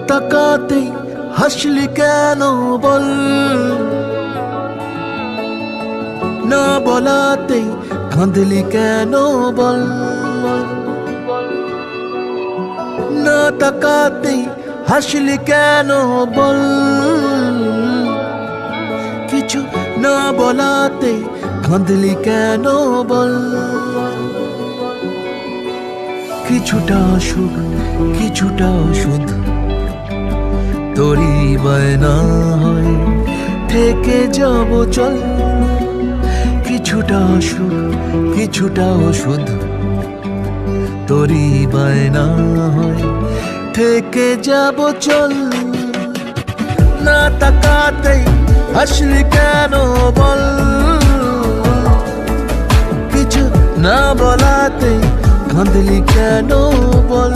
তাকাতেই হাসলি কেন বল, না বলাতেই কাঁদলি কেন বল, না তাকাতেই হাসলি কেন বল, কিছু না বলাতে কাঁদলি কেন বল। কিছুটা সুখ কিছুটা ওষুধ তোরই বায়না হয় থেকে যাব চল, কিছুটা সুখ কিছুটা ওষুধ তোরই বায়না হয় থেকে যাব চল। না তাকাতেই হাসলি কেন বল, কিছু না বলাতে কাঁদলি কেন বল।